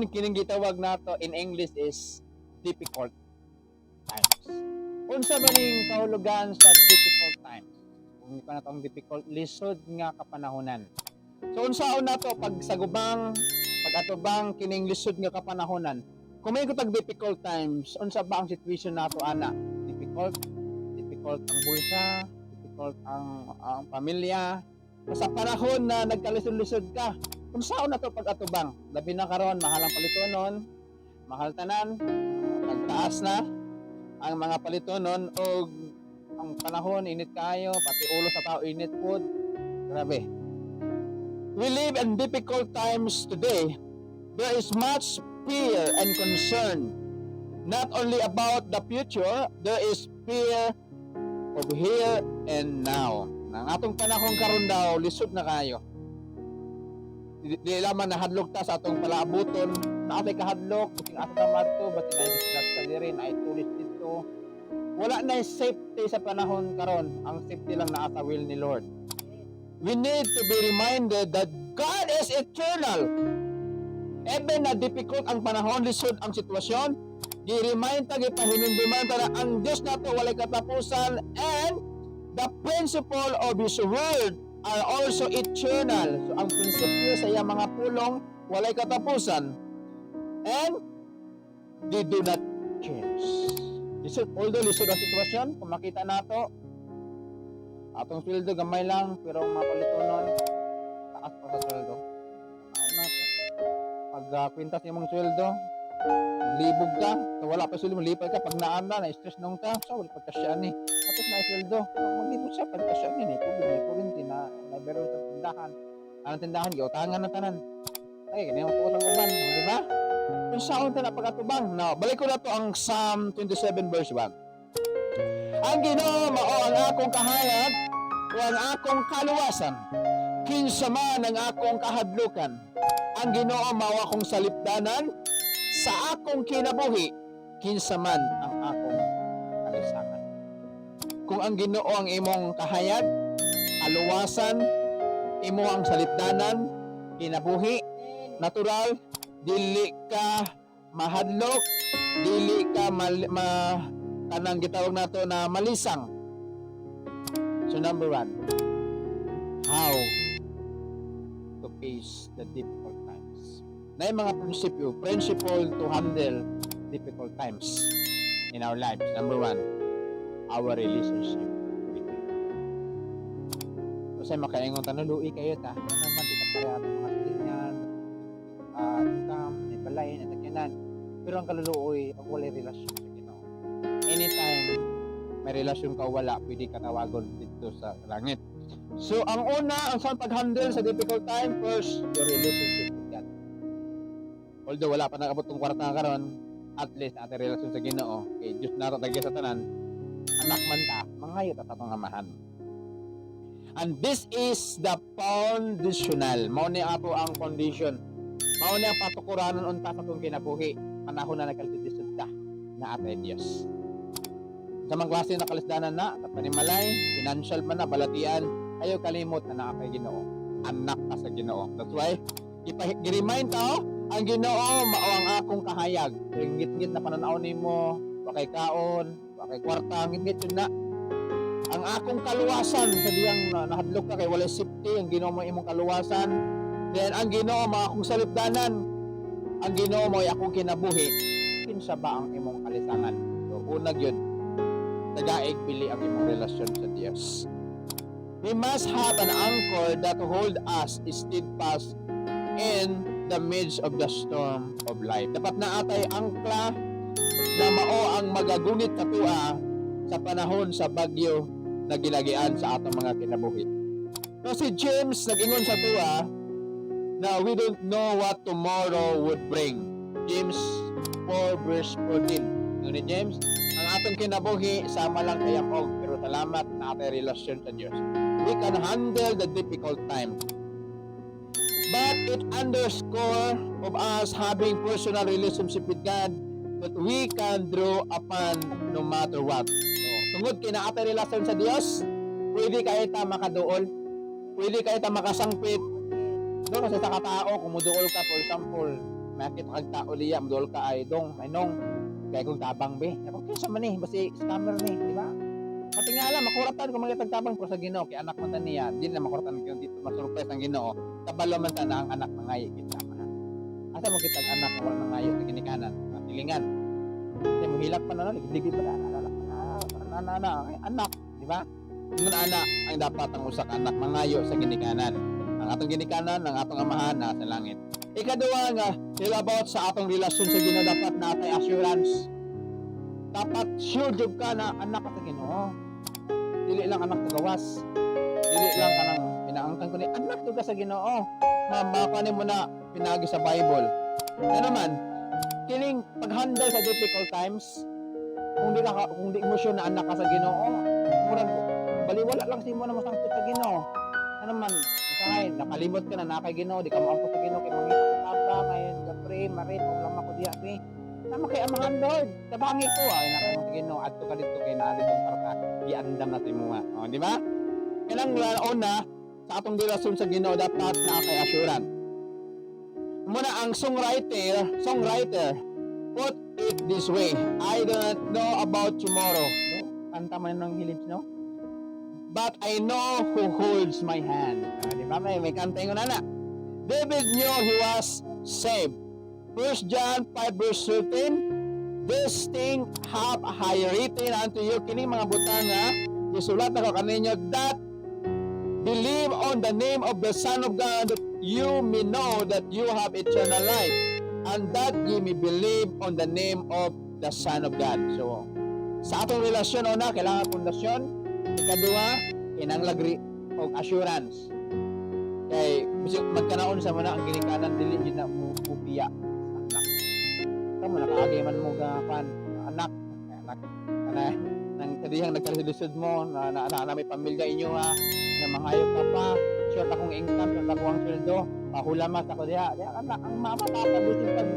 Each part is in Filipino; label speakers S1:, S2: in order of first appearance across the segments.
S1: kining gitawag nato in English is difficult times. Unsa ba ning kahulugan sa difficult times? Kung ka na tong difficult, lisod nga kapanahonan. So unsaon nato pag sagubang, pag-atubang kining lisod nga kapanahonan? Kung may gutag difficult times, unsa ba ang situation nato ana? Difficult ang bulsa, difficult ang pamilya. Sa panahon na nagkalisod-lisod ka, unsaon nato pag-atubang? Labi na karon mahal ang palitonon, mahal tanan, nagtaas na ang mga palitonon o ang panahon init kayo, pati ulo sa tao init pod. Grabe. We live in difficult times today. There is much fear and concern. Not only about the future, there is fear of here and now. Nang atong panahon karon daw, lisod na kayo. Di lamang nahadlok ta sa atong palaabuton, na atay kahadlok, kuting ato na madto, ba't na-discuss ka rin, ay tulis dito. Wala na safety sa panahon karon, ang safety lang na sa will ni Lord. We need to be reminded that God is eternal. Even na difficult ang panahon, lisod ang sitwasyon, gi-remind ta, gipahinumduman ta na ang Diyos nato walay katapusan, and the principle of His word are also eternal. So ang prinsipyo sa iyang mga pulong walay katapusan, and they do not change. Although lisod ang sitwasyon, kung makita nato atong sweldo gamay lang, pero ang mapalitonon taas pa sa sweldo. Pag kwintas imong sweldo, libog ka, so wala pa sweldo, lipay ka, pag naanda, na-stress nung ka, so wala pagkasya ni. Tapos na sweldo, maglibog siya, pagkasya ni, tubig, may kurinti, na bero sa tindahan. Anong tindahan, giutangan na tanan. Ay, ganyan po sa uban, di ba? Kung saan ta na pagkatubang. Now, balik ko na to ang Psalm 27 verse 1. Ang Ginoo mao ang akong kahayag o ang akong kaluwasan, kinsa man ang akong kahadlukan. Ang Ginoo mao akong salipdanan sa akong kinabuhi, kinsa man ang akong kalisakan. Kung ang Ginoo ang imong kahayag, kaluwasan, imo ang salipdanan, kinabuhi, natural, dili ka mahadlok, dili ka kanang gitawag nato na malisang. So number 1, how to face the difficult times. Na yung mga principle to handle difficult times in our lives. Number 1, our relationship with Him. Kasi makaingon tanului kayo ta, ano naman, di ka pareha ang mga silingan, income, may balay, natakyanan. Pero ang kaluluoy, ang walay relasyon sa Ginoo. Anytime may relasyon ka wala, pwede ka tawagon dito sa langit. So, ang una, ang saan pag-handle sa difficult time, first, your relationship with God. Although wala pa nakabot tong kwarta karon, at least natin relasyon sa Ginoo. Okay, Diyos na ito tagya sa tanan, anak man ta, mangayo ta sa itong amahan. And this is the foundational. Mao ni ato ang foundation. Mao ni ang patukuranon unta sa itong kinabuhi. Panahon na nagkalisod ka na atay Diyos. Sa mga klase na kalisdanan na, sa panimalay, financial man na, balatian, ayaw kalimot na naakay Ginoo. Anak ka sa Ginoo. That's why, i-remind tao, ang Ginoo, mao ang akong kahayag. Ngit-ngit na pananaw nimo, wakay kaon, wakay kwarta, ngit-ngit yun na. Ang akong kaluwasan, sa diyang nahadlok ka kay walay safety, ang Ginoo mo imong kaluwasan. Then, ang Ginoo, mao akong salipdanan. Ang Ginoo mo ay akong kinabuhi. Kinsa ba ang imong kalisangan? So, unag yun, tagaig pili ang imong relasyon sa Dios. We must have an anchor that hold us steadfast in the midst of the storm of life. Dapat na atay angkla na mao ang magagunit katua sa panahon sa bagyo na gilagian sa atong mga kinabuhi. So si James nag-ingon sa tuwa na we don't know what tomorrow would bring. James 4 verse 14. Ni James, ang atong kinabuhi sama lang kay og, pero salamat na atay relasyon sa Dios. We can handle the difficult time. But it underscore of us having personal relationship with God that we can draw upon no matter what. So, tungod kay na atay relasyon sa Dios, pwede kay ta makaduol, pwede kay ta makasangpit. No, kasi sa katao, kung muduol ka, for example, makita kag tao liya mudol ka ay dong mainong kay kung tabang be ako kinsa man ni basi scammer ni di ba matingala makuratan kung mga tagtabang pero sa Ginoo kay anak man ta niya di na makuratan kay dito masurprise ang Ginoo kabalo man ta na ang anak mangayo kita asa mo kitag anak na wala nangayo sa ginikanan silingan kasi mo hilak pa na ligid pa na anak di ba mo anak ang dapat ang usa ka anak mangayo sa ginikanan ang atong ginikanan ang atong amahan na sa langit. Ikaduha nga, about sa atong relasyon sa Ginoo dapat na atay assurance. Dapat sure jud ka na anak ka sa Ginoo. Dili lang anak sa gawas. Dili lang kanang pinaangkan ko ni anak jud ka sa Ginoo. Makanin mo na pinagi sa Bible. Ano naman, kining paghandle sa difficult times, kung di mo sure na anak ka sa Ginoo, murag baliwala lang simo na masangkot sa Ginoo. Ano man, usahay, nakalimot ka na nakay Ginoo, di ka maangkot sa Ginoo kay mangita ka pa ngayon, gapre, marit, kung lang ako diya be. Nama kay amahan Lord, tabangi ko ay nako sa Ginoo adto ka dito kay naali tong parka, iandam na mo nga. Oh, di ba? Kailangan una sa atong relasyon sa Ginoo dapat na kay assurance. Muna ang songwriter put it this way, I do not know about tomorrow. No? Kanta man ng Philips, no? But I know who holds my hand. Di ba? May kanta yung nana. David knew he was saved. 1 John 5 verse 13, this thing have I written unto you, kining mga butang nga, isulat na ko kaninyo, that believe on the name of the Son of God, that you may know that you have eternal life, and that ye may believe on the name of the Son of God. So, sa atong relasyon, una, kailangan pundasyon. Ikaduha, kinanglagri o assurance. Kay, bisig magkanaon sa muna ang ginikanan, dili yun na mupiya sa anak. Kamu, nakaagay man mo gapan, anak, nang kadihang nagkalisod mo, na may pamilya inyo ha, na mangayok ka pa, short akong income, short akong sweldo, pahulamas ako diha. Anak, ang mama tatabusin pag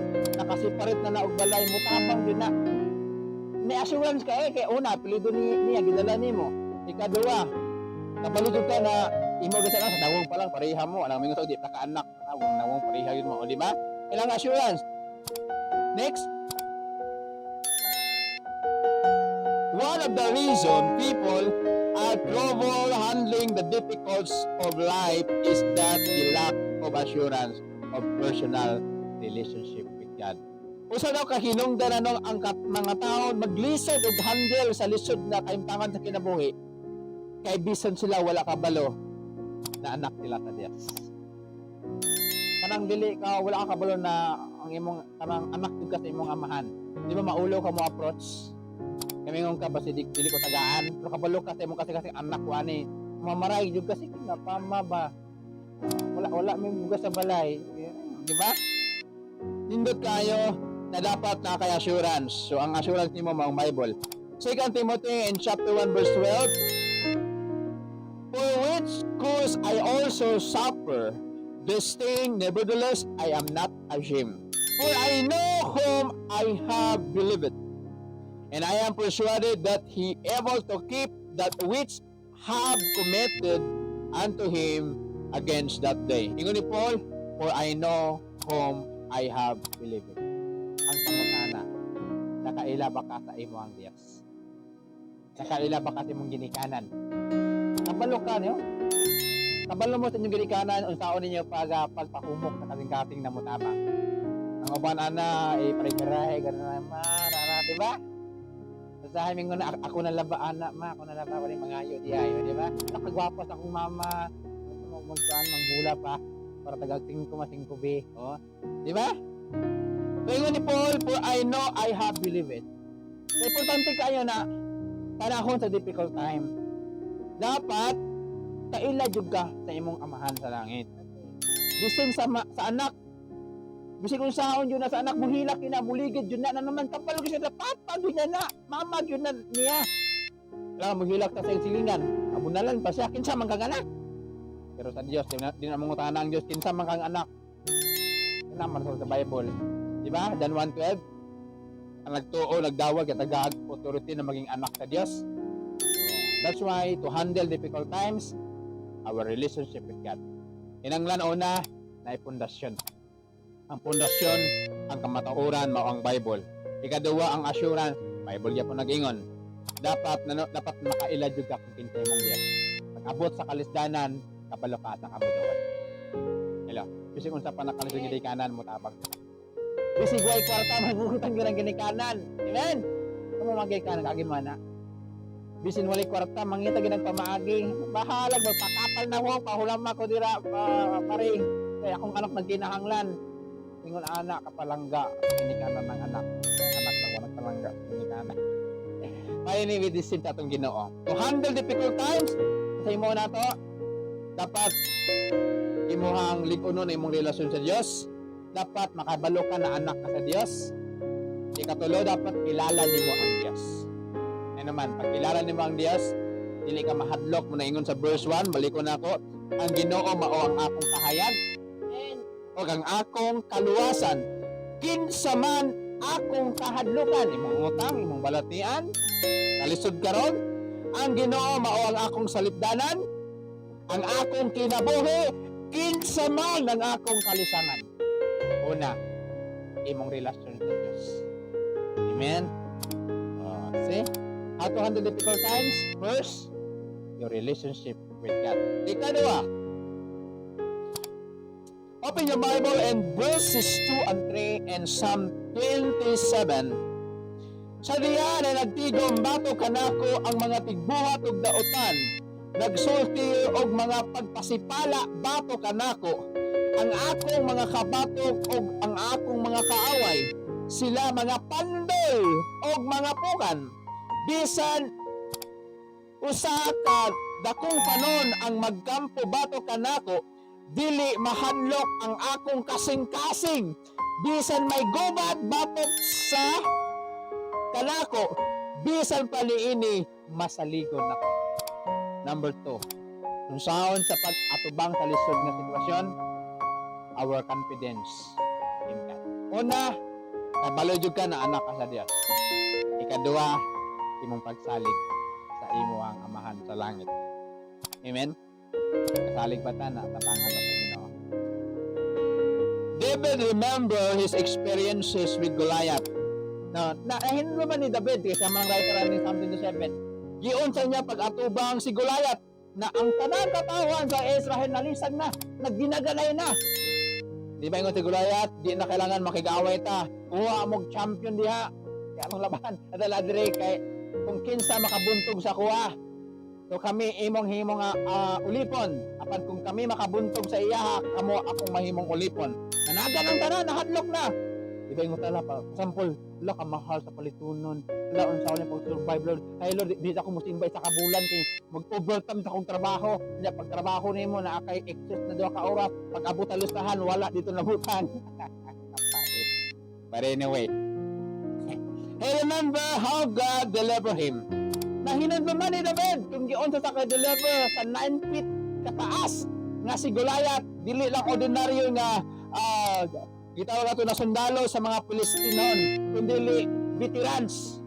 S1: nakasiparit na naog balay mo, tabang yun na. May assurance ka kay una, pilido niya, gidala ni mo. Ikaduha, kabalutod ka na imo gisa lang sa dawong pa lang pareha mo alam mo di pa ka anak nawong pareha yun mo o di ba ilang assurance. Next, one of the reason people are trouble handling the difficulties of life is that the lack of assurance of personal relationship with God. Usa daw kahinungdan ano ang mga tao maglisod og handle sa lisod na kaimtangan sa kinabuhi kay bisan sila wala kabalo na anak nila sa Dios. Kanang dili ka wala ka kabalo na ang imong kanang anak jud ka sa imong amahan. Di ba maulo ka mo approach? Kami ngon ka ba si dili ko tagaan, pero kabalo ka sa imong kasi anak ko ani. Mamaray jud kasi nga pama ba. Wala may bugas sa balay. Di ba? Nindot kayo na dapat na kay assurance. So ang assurance nimo mao Bible. 2 Timothy in chapter 1 verse 12. For which cause I also suffer this thing, nevertheless I am not ashamed. For I know whom I have believed, and I am persuaded that he able to keep that which have committed unto him against that day. Ingon ni Paul, for I know whom I have believed. Ang pangutana, nakaila ba ka sa imong Dios? Nakaila ba ka sa imong ginikanan? Kabalo ka niyo? Kabalo mo sa inyong ginikanan unsaon ninyo pagpahumok sa kasing-kasing na mutama. Ang uban ana pare-parehay ganun naman, di ba? Sa amin na ako na laba ana ma, ako na laba wala mangayo diay, di ba? Nakagwapo sa akong mama, magkuan mangbula pa para tagal 5 be, oh. Di ba? So ingon ni Paul, for I know I have believed it. So, importante kayo na panahon sa difficult time. Dapat kaila jud ka sa imong amahan sa langit. Bisin sa anak. Bisin kung saon jud na sa anak mo hilak ina buligid jud na naman kapalo siya sa papa jud na mama jud na niya. Lang mo hilak ta sa silingan. Abunalan pa siya kinsa man kang anak. Pero sa Dios di na mangutana ang Dios kinsa man kang anak. Naman sa Bible. Di ba? Dan 1:12. Ang nagtuo nagdawag at tagaag authority na maging anak sa Dios. That's why to handle difficult times, our relationship with God. Inanglan una na pundasyon. Ang pundasyon, ang kamatuoran mao ang Bible. Ikaduha ang assurance, Bible gyapon nag-ingon. Dapat makaila jud ka kung kinsay mong Dios. Pag abot sa kalisdanan, kabalo ka sa kabuduan. Hello. Bisig unsa pa nakalisod gid kanan mo tabang. Bisig way kwarta magutang gyud ang ginikanan. Amen. Kamo magay kanan kagi mana. Bisin wali kwarta mangita gyud ang pamaagi. Bahalag magpakapal na ho pahulam ako dira pare. Kaya akong anak nagkinahanglan. Ingon anak kapalangga ginikanan ng anak. Kaya anak lang wala palangga ginikanan. May ni with this atong Ginoo. To handle difficult times, sa imo na to, dapat imuhang lig-unon imong relasyon sa Dios. Dapat makabalo ka na anak ka sa Dios. Ikatulo, dapat kilala nimo ang Dios. Ano naman, pag kilala nimo ang Dios, dili ka mahadlok mo na ingon sa verse 1, balikon nako, ang Ginoo mao ang akong kahayag o ang akong kaluwasan. Kinsa man akong kahadlukan, imong utang, imong balatian, kalisod karon, ang Ginoo mao ang akong salipdanan, ang akong kinabuhi, kinsa man ang akong kalisangan. Una, imong relasyon sa Dios. Amen. See? How to handle difficult times? First, your relationship with God. Ikadua, open your Bible and verses 2 and 3 and Psalm 27. Sa diyan ay nagtigom bato kanako ang mga tigbuhat ug dautan. Nagsulti og mga pagpasipala bato kanako. Ang akong mga kabatok ug ang akong mga kaaway. Sila mga pandol ug mga pukan. Bisan usa ka dakong panon ang magkampo bato kanako, dili mahadlok ang akong kasing-kasing. Bisan may gubat batok sa kanako, bisan paliini masaligon ako. Number 2, kung saan sa pag-atubang sa lisod na sitwasyon, our confidence in God. Una, nabalo jud ka na anak ka sa Dios. Ikadua, imong pagsalig sa imo ang amahan sa langit. Amen. Kasalig ba ta na tabangan sa Ginoo? David remember his experiences with Goliath. Hinlo man ni David kasi ang mga writer ng Psalm 27. Giun sa niya pag-atubang si Goliath na ang tanang katawan sa Israel nalisag na, nagdinaganay na. Di ba ingon si Goliath, di na kailangan makigaway ta. Kuha mong champion diha. Kaya mong laban. Adala dire kay kung kinsa makabuntog sa kuha. So kami imong himong ulipon. Apan kung kami makabuntog sa iya, kamo akong mahimong ulipon. Nanagan ang tanan, nahadlok na. Di ba ingon tala pa, sample, wala ka mahal sa palitunon. Wala unsa ulit pag-survive, Lord. Ay Lord, di ako musimbay sa kabulan kay mag-overtime sa akong trabaho. Kaya pag trabaho nimo na akay excess na 2 ka oras, pag abot sa listahan, wala dito nabutan. But anyway, he remember how God delivered him. Nahinan pa man ni David kung giunsa sa ka-deliver sa 9 feet kataas nga si Goliath, dili lang ordinaryo nga gitawag ato na sundalo sa mga Pilistinon, kundi veterans.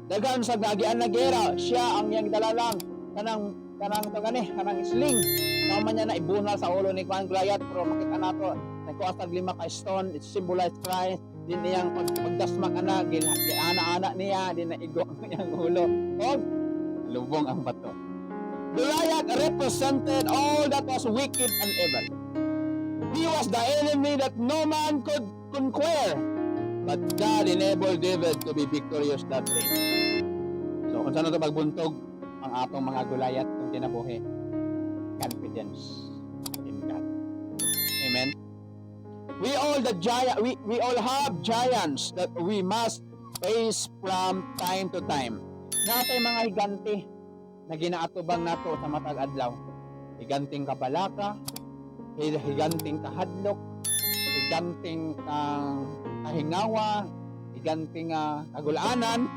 S1: Dagan sa nagian na gera, siya ang yang dalalang kanang sling. Mama niya na ibunal sa ulo ni Goliath, pero makita nato nagkuha sa 5 ka stone, it symbolized Christ. Din niyang pagdasmak ana, ana niya, din na igo ang iyang ulo. Og lubong ang bato. Goliath represented all that was wicked and evil. He was the enemy that no man could conquer. But God enabled David to be victorious that day. So, kung saan ito magbuntog ang atong mga Goliath kung kinabuhi? Confidence in God. Amen? We all have giants that we must face from time to time. Natay mga higante na ginaatubang nato sa matag adlaw. Higanting kabalaka, higanting kahadlok, higanting kahingawa, higanting kagulanan.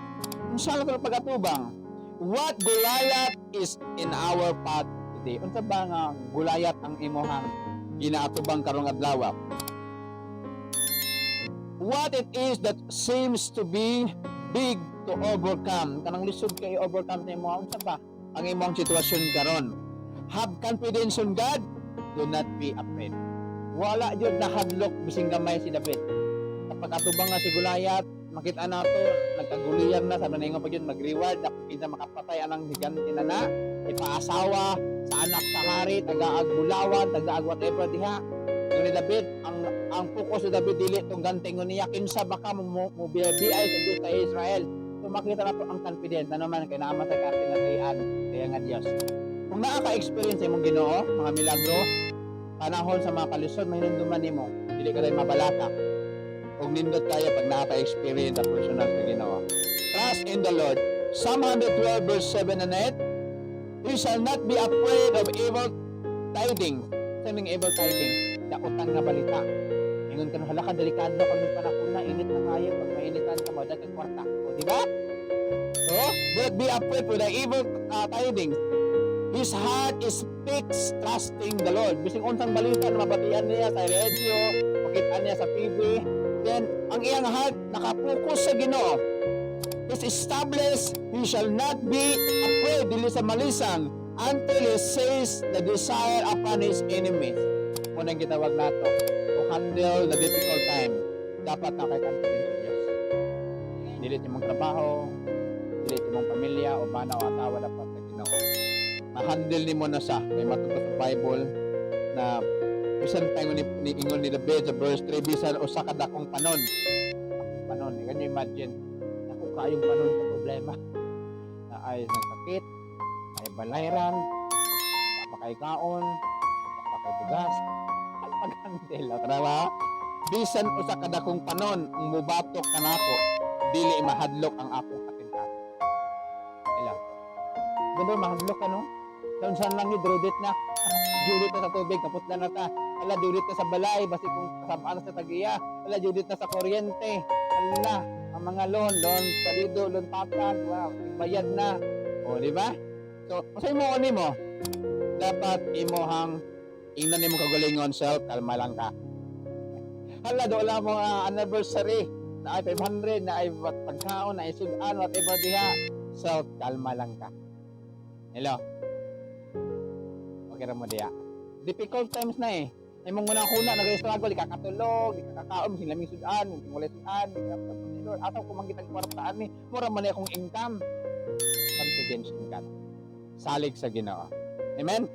S1: Unsa lang pagatubang? What Goliath is in our path today? Unsa ba nga Goliath ang imuhang ginaatubang karong adlaw? What it is that seems to be big to overcome? Kanang lisod kay overcome sa imo, unsa ba ang imong sitwasyon karon? Have confidence in God. Do not be afraid. wala jud nahadlok bising gamay si David. Kapag atubang nga si Goliath, makita nato nagkaguliyan na sa maningon pa yun mag-reward na kung kinsa makapatay anang higanti na ipaasawa sa anak sa hari, tagaag bulawan, tagaag whatever diha. Yung ni David, ang focus ni David dili tong gantingon niya kinsa baka mo biay sa Dios sa Israel. So makita nato ang confidence na naman kay naama sa katinatayan kaya nga Dios. Kung nakaka-experience imong Ginoo mga milagro, panahon sa mga kalisod mahinumduman nimo, dili ka rin mabalaka. Kung nindot tayo pag nakaka-experience ang personal sa Ginoo. Trust in the Lord. Psalm 112 verse 7 and 8. You shall not be afraid of evil tidings. Saming evil tidings. Dakutan nga balita. Ingon ka hala ka delikado ka ng panahon na init na kayo pag mainitan ka mo dagang kwarta. O di ba? So, don't be afraid for the evil tidings. His heart is fixed trusting the Lord. Bising unsang balita na mabatian niya sa radio, makitaan niya sa TV, then ang iyang heart nakapokus sa Ginoo. Is established, he shall not be afraid dili sa malisang until he says the desire upon his enemies. Munang gitawag nato to handle the difficult time. Dapat na kay confidence sa Diyos. Dili mong trabaho, dili mong pamilya o bana o asawa dapat sa Ginoo. Ma-handle nimo na sa kay matubos sa Bible na bisan tayo ni ingon ni David sa verse 3 bisan usa ka dakong panon. Akong panon, can you imagine? Ako kayong panon sa problema. Na ay sakit, ay balayran, papakay kaon, papakay bugas, pag-handle. Tara bisan usa ka dakong panon ang mubatok kanako, dili mahadlok ang akong katingkad. Ila. Ganda mahadlok ka no? Doon saan lang ni Drudit na. Judit na sa tubig, kaputla na ta. Ala, judit na sa balay, basi kung kasabaan sa tagiya. Ala, judit na sa kuryente. Ala, ang mga loan, salido, loan patan, wow, bayad na. O, di ba? So, masay mo ani mo. Dapat imohang ingnan nimo kagalingon self, kalma lang ka. Hala, do wala mo anniversary na ay 500, na ay pagkaon, na ay sudan, whatever diha. Self, kalma lang ka. Hello? Okay ra mo diya. Difficult times na eh. Ay mong una nag-struggle, di kakatulog, di kakakaon, silaming sudan, di wala sudan, di kakatulog. Asaw ko mangitag kwartaan ni, mura man akong income. Confidence in God. Salig sa Ginoo. Amen?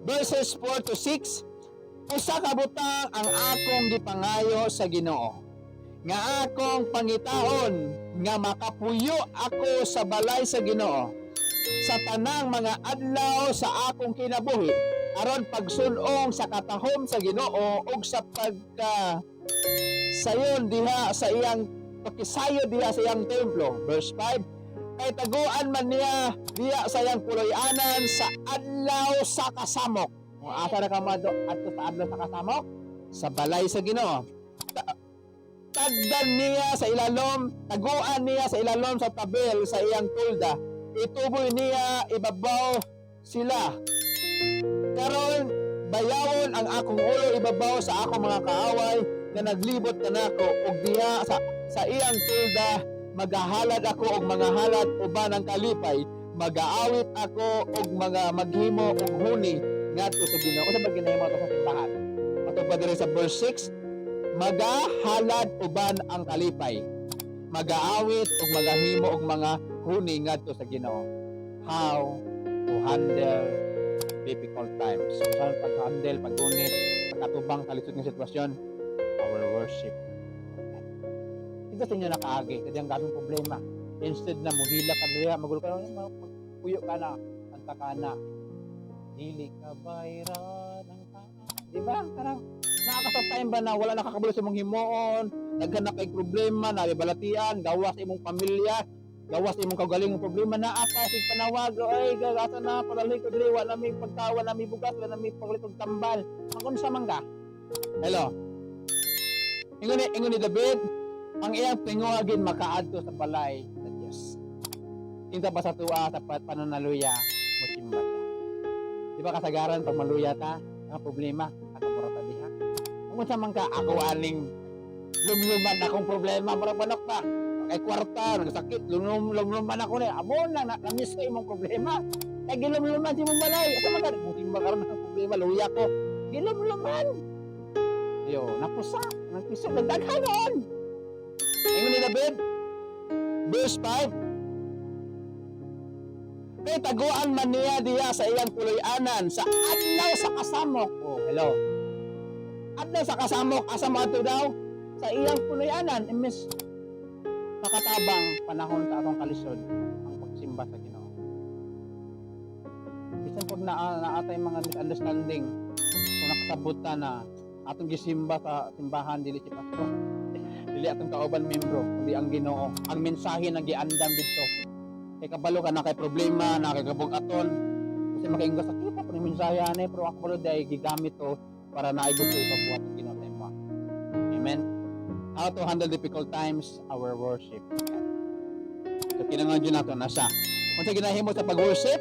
S1: Verses 4 to 6. Usa ka butang ang akong gipangayo sa Ginoo. Nga akong pangitaon nga makapuyo ako sa balay sa Ginoo sa tanang mga adlaw sa akong kinabuhi aron pagsulong sa katahom sa Ginoo ug sa sayon diha sa iyang pakisayo diha sa iyang templo. Verse 5. Kay taguan man niya diha sa iyang puloy-anan sa adlaw sa kasamok. Kung asa na ka madto adto sa adlaw sa kasamok? Sa balay sa Ginoo. Tagdan niya sa ilalom, taguan niya sa ilalom sa tabel sa iyang tulda. Ituboy niya ibabaw sila. Karon bayawon ang akong ulo ibabaw sa akong mga kaaway na naglibot kanako ug diha sa iyang tulda magahalad ako og mga halad uban ang kalipay, magaawit ako og mga maghimo og huni ngadto sa Ginoo. Usa ba ginahimo to sa simbahan? Matupad diri sa verse 6, magahalad uban ang kalipay, magaawit ug magahimo og mga huni ngadto sa Ginoo. How to handle difficult times. So, saan pag-handle, pag-unit, pagkatubang kalisod ng sitwasyon? Our worship. Ito sa inyo nakaagi, kasi ang gasong problema. Instead na muhila ka dira, magulo ka na, puyo ka na, kanta ka na. Dili ka bayra ng taan. Diba? Karang, nakakasatime ba na wala nakakabalo sa mong himuon, naghanap kay problema, nabibalatian, gawas sa imong pamilya, gawas imong kagaling ng problema na apa sig panawag ay gagasa na palalik ko diri wala mi pagkawa na mi bugas wala mi paglit og tambal ang sa mangga. Hello. Ingon ni David ang iyang tinguhagin makaadto sa balay sa Dios. Kinsa ba sa tuwa sa pananaluya mo simba siya. Di ba kasagaran pag maluya ta ang problema akamura ta diha. Kung sa mangka ako aning lumluman akong problema para banok pa. Kay kwarta, nagsakit, lumluman ako na. Amo na, na-miss ko imong problema. Kay gilumluman si mong balay. Asa man ka? Kung simba karon ng problema, luya ko. Gilumluman. Yo, napusa, nagpiso, nagdaghanon. Ingon ni David, verse 5, kay taguan man niya diya sa iyang puloy-anan sa adlaw sa kasamok. Oh, hello. Adlaw sa kasamok, asa mo ato daw? Sa iyang puloy-anan. Imbes makatabang panahon sa atong kalisod ang pagsimba sa Ginoo. Bisan pag naatay mga misunderstanding, kung nakasabot ta na atong gisimba sa simbahan dili si pastor, dili atong kauban membro, kundi ang Ginoo. Ang mensahe na giandam didto. Kay kabalo ka na kay problema, na kay kabugaton. Kasi makaingo sa kita pa ni mensahe ani, pero ako pala dai gigamit to para naigod ko ipabuhat ang Ginoo sa imo. Amen. How to handle difficult times, our worship. So kinanglan dyan nato na siya. Kung sa ginahimo sa pag-worship,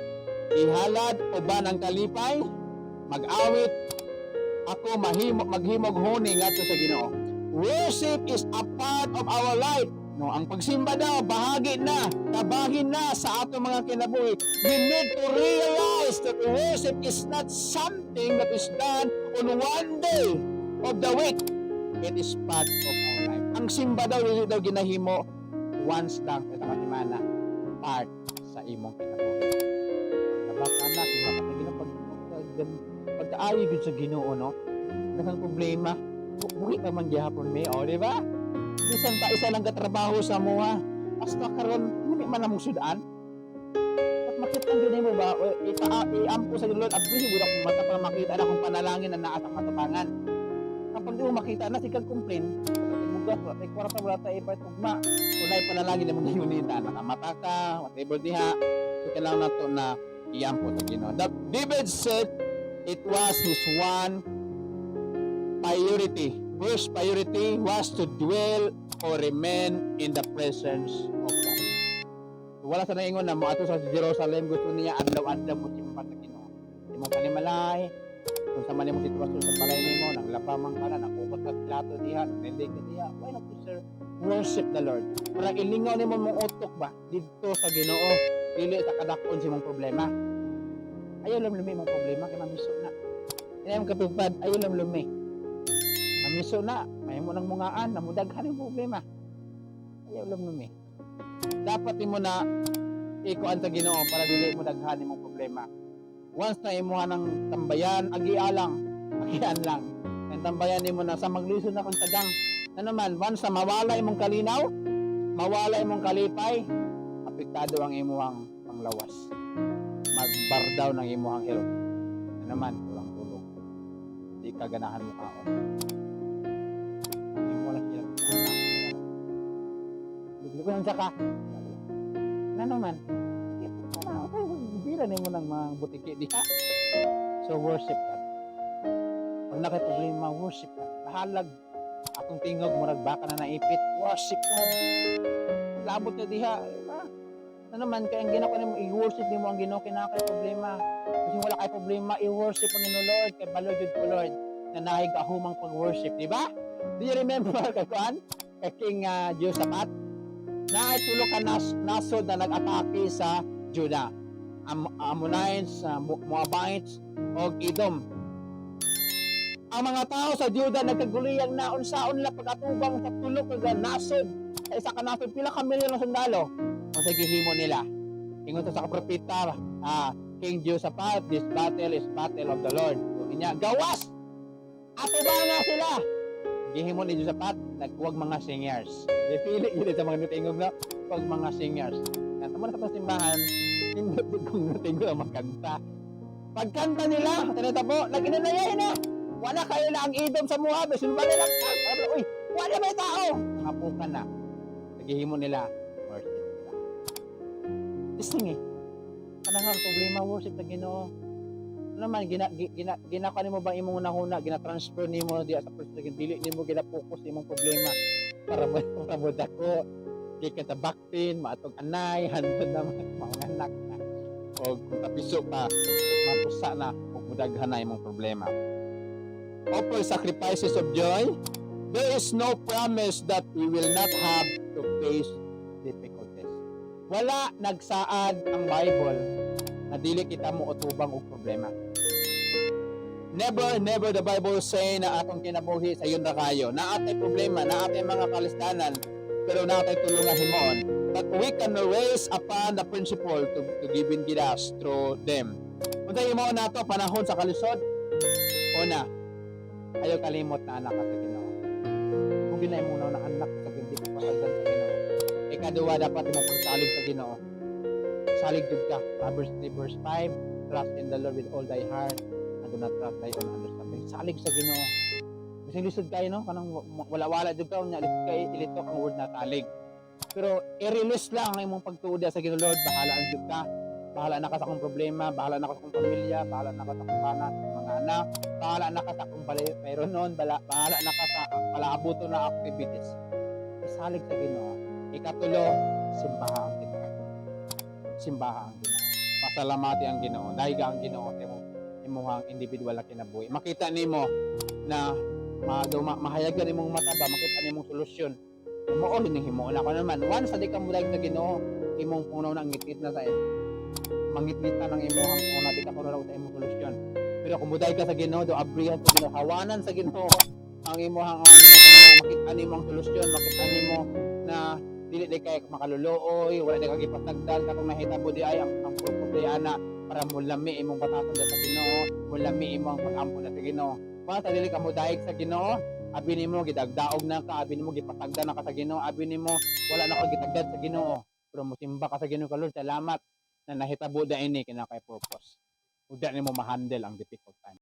S1: ihalad uban ang kalipay, mag-awit, ako maghimog huni ngadto sa Ginoo. Worship is a part of our life. No, ang pagsimba daw bahagi na, kabahin na sa ato mga kinabuhi. We need to realize that worship is not something that is done on one day of the week. It is part of our life. Ang simba daw dili daw ginahimo once lang sa semana, part sa imong kinabuhi. Nabaka na simba ka Ginoo pagkaayo gyud sa Ginoo, no? Nang problema, buhi ka man gihapon mi, di ba? Bisan pa isa lang katrabaho sa mua, hasta karon hindi man namong sudaan. At makita din mo ba, iampo sa Lord, abri budak mo mata para makita na kung panalangin na naa sa katabangan. Kapag di mo makita na sikag complain, bugas wala tay kwarta wala tay ipatugma. Unay panalangin na mo gayunita, nakamata ka, whatever diha. So kailangan nato na iampo sa Ginoo. David said it was his one priority. First priority was to dwell or remain in the presence of God. So, wala sa naingon na mo ato sa Jerusalem, gusto niya adlaw-adlaw mo simba sa Ginoo. Di mo panimalay, kung sa man mo sitwasyon sa balay nimo, nang lapamang ka na, nakukot sa plato diha, nandilig ka diha, why not to serve? Worship the Lord. Para ilingaw nimo mong utok ba dito sa Ginoo, dili sa kadakon si mong problema. Ayaw lang lumi mong problema kay mamiso na. Inayam katupad, ayaw lang lumi. Mamiso na, may mo nang mungaan, namudaghan yung problema. Ayaw lang lumi. Dapat mo na ikuan sa Ginoo para dili mo daghan imong problema. Once na imuha ng tambayan, agian lang. Ang tambayan nimo na sa maglisod na kang tagang. Na naman, once na mawala imong kalinaw, mawala imong kalipay, apektado ang imuhang panglawas. Magbardaw ng imuhang health. Na naman, kulang tulog. Di ka ganahan mo kaon. Luguan ka. Na naman. Bila ni mo ng mga butiki diha. So worship God. Pag nakay problema, worship God. Bahalag. Akong tingog murag baka na naipit. Worship God. Labot na diha. Na naman kay ang ginako nimo i-worship nimo ang Ginoo kinakay problema. Kasi wala kay problema, i-worship ang Ginoo Lord kay balo jud ko Lord. Na naay gahumang pag-worship, di ba? Do you remember kay Juan? Kay King Josaphat? Na tulo ka nasod na nag-atake sa Judah. Ammonites, Moabites, o Edom. Ang mga tao sa Judah nagkaguliyang na unsaon nila pag-atubang sa tulo ka nasod. Sa isa ka nasod, pila ka milyon ng sundalo. O sa gihimo nila. Ingon sa propeta, King Josaphat, this battle is battle of the Lord. So, inya, gawas! Atubang nga sila! Gihimo ni Josaphat, nagwag mga singers. Dipili yun sa mga nutingog na, wag mga singers. At naman sa pasimbahan, hindi kong nutingog ang magkanta. Pagkanta nila, tinatabo, nag-inanayay na. Wala kayo na ang Edom sa Moab, sinubali lang ka. Uy, wala may tao. Hapukan na. Nagihimo nila, worship nila. Isting Panahal problema, worship na Ginoo. Naman ginaka nimo ba imong unahuna gina-transfer nimo diya sa personal dili nimo gina-focus imong problema para mo dako di ka tabaktin maatog anay handod na mga anak na o kung tapiso pa mapusa na ug mudaghan na imong problema. Offer sacrifices of joy. There is no promise that we will not have to face difficulties. Wala nagsaad ang Bible na dili kita mo utubang og problema.
S2: Never the Bible say na atong kinabuhi sa yun ra kayo. Na atay problema, na atay mga kalistanan, pero na atay tulungan himon. But we can raise upon the principle to giving us through them. Kung tayo mo na to panahon sa kalisod, una, ayaw kalimot na anak ka sa Ginoo. Kung ginay mo na anak ka sa hindi ka pasagdan sa Ginoo. Ikaduwa, dapat mo pagsalig sa Ginoo. Salig jud ka. Proverbs 3 verse 5, trust in the Lord with all thy heart and do not trust thy own understanding. Salig sa Ginoo. Kasi lisod kayo, no? Kanang wala-wala jud ka, unya lisod kayo, ilitok ang word na salig. Pero i-release lang ang imong pagtuod sa Ginoo, Lord. Bahala ang jud ka. Bahala na ka sa akong problema, bahala na ka sa akong pamilya, bahala na ka sa akong anak, mga anak, bahala na ka sa akong payronon, bahala na ka sa palaabuto na activities. Isalig sa Ginoo. Ikatulo, simbaha ang Ginoo. Simbaha ang Ginoo. Pasalamati ang Ginoo. Dahil ang Ginoo imuhang individual na kinabuhi. Makita nimo na mahayagan imong mata ba, makita nimong solusyon. Mo ning himuon ako naman. Once sa di ka mudag sa Ginoo, imong puno nang ngitid na sa mangitngit na ng imuhang una di ka puno sa imong solusyon. Pero kung muday ka sa Ginoo, do abrihan sa Ginoo, hawanan sa Ginoo ang imuhang makita nimo ang solusyon, makita nimo na dili di kay makaluluoy, wala di kay pasagdan katong nahitabo di ay ang problema para mulami imong batason sa Ginoo, mulami imong pag-ampo sa Ginoo. Para sa dili ka mudaig sa Ginoo, abi nimo gidagdaog na ka, abi nimo gipasagdan na ka sa Ginoo, abi nimo wala na ka gitagdad sa Ginoo. Pero musimba ka sa Ginoo ka, Lord, salamat na nahitabo da ini kinakay purpose. Ug da nimo ma-handle ang difficult time.